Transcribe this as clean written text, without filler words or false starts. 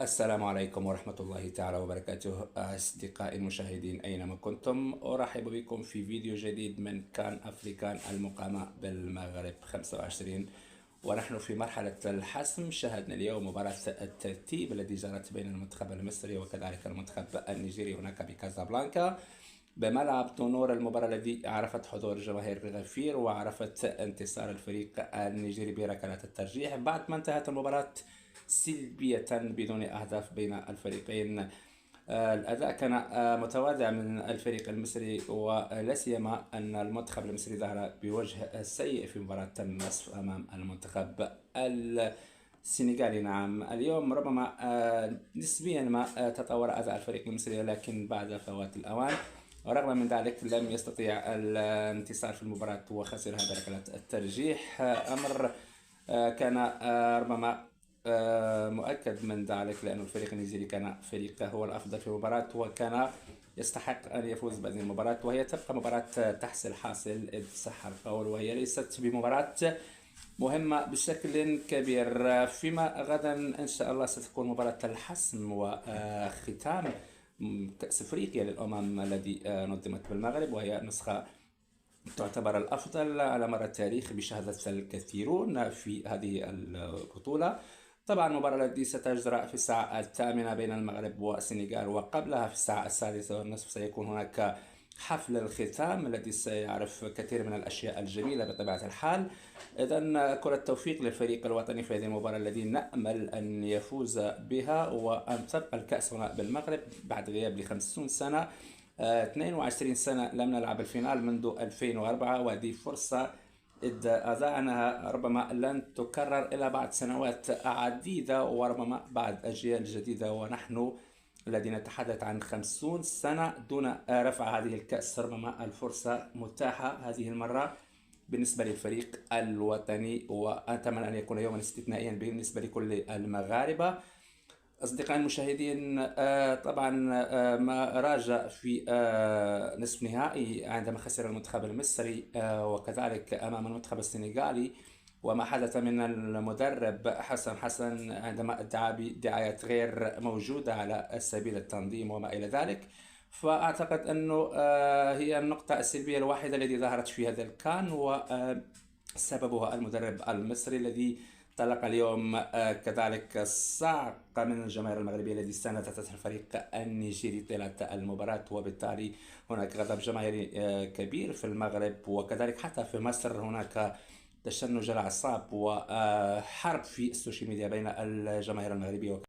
السلام عليكم ورحمة الله تعالى وبركاته أصدقائي المشاهدين أينما كنتم. أرحب بكم في فيديو جديد من كان أفريكان المقامة بالمغرب 25. ونحن في مرحلة الحسم. شاهدنا اليوم مباراة الترتيب الذي جرت بين المنتخب المصري وكذلك المنتخب النيجيري هناك بكازابلانكا بملعب تونور. المباراة الذي عرفت حضور جماهير غفير وعرفت انتصار الفريق النيجيري بركلات الترجيح بعد ما انتهت المباراة سلبية بدون أهداف بين الفريقين. الأداء كان متواضع من الفريق المصري، ولا سيما أن المنتخب المصري ظهر بوجه سيء في مباراة النصف أمام المنتخب السنغالي. نعم، اليوم ربما نسبيا ما تطور أداء الفريق المصري، لكن بعد فوات الأوان. ورغم من ذلك لم يستطيع الانتصار في المباراة وخسر هذا ركلات الترجيح. أمر كان ربما مؤكد من ذلك، لأن الفريق النيجيري كان فريق هو الأفضل في المباراة وكان يستحق أن يفوز بهذه المباراة، وهي تبقى مباراة تحصيل حاصل إذ صح القول، وهي ليست بمباراة مهمة بشكل كبير. فيما غدا إن شاء الله ستكون مباراة الحسم وختام كأس أفريقيا للأمم الذي نظمت بالمغرب، وهي نسخة تعتبر الأفضل على مر التاريخ بشهادة الكثيرون في هذه البطولة. طبعا المباراة التي ستجرى في الساعة 8 بين المغرب والسنغال، وقبلها في الساعة 6:30 سيكون هناك حفل الختام الذي سيعرف كثير من الأشياء الجميلة بطبيعة الحال. إذن كل التوفيق للفريق الوطني في هذه المباراة الذي نأمل أن يفوز بها، وأن تبقى الكأس هنا بالمغرب بعد غياب ل50 سنة. 22 سنة لم نلعب الفينال منذ 2004، وهذه فرصة إذا أضعناها ربما لن تكرر إلا بعد سنوات عديدة وربما بعد أجيال جديدة، ونحن الذين نتحدث عن 50 سنة دون رفع هذه الكأس. ربما الفرصة متاحة هذه المرة بالنسبة للفريق الوطني، وأتمنى أن يكون يوما استثنائيا بالنسبة لكل المغاربة. أصدقائي المشاهدين، طبعا ما راجع في نصف نهائي عندما خسر المنتخب المصري وكذلك أمام المنتخب السنغالي، وما حدث من المدرب حسن حسن عندما ادعى بدعايات غير موجودة على سبيل التنظيم وما إلى ذلك. فأعتقد أنه هي النقطة السلبية الواحدة التي ظهرت في هذا الكان، وسببها المدرب المصري الذي تلقى اليوم كذلك صعق من الجماهير المغربية الذي استندت الفريق النيجيري طيلة المباراة، وبالتالي هناك غضب جماهيري كبير في المغرب، وكذلك حتى في مصر هناك تشنج الأعصاب وحرب في السوشيال ميديا بين الجماهير المغربية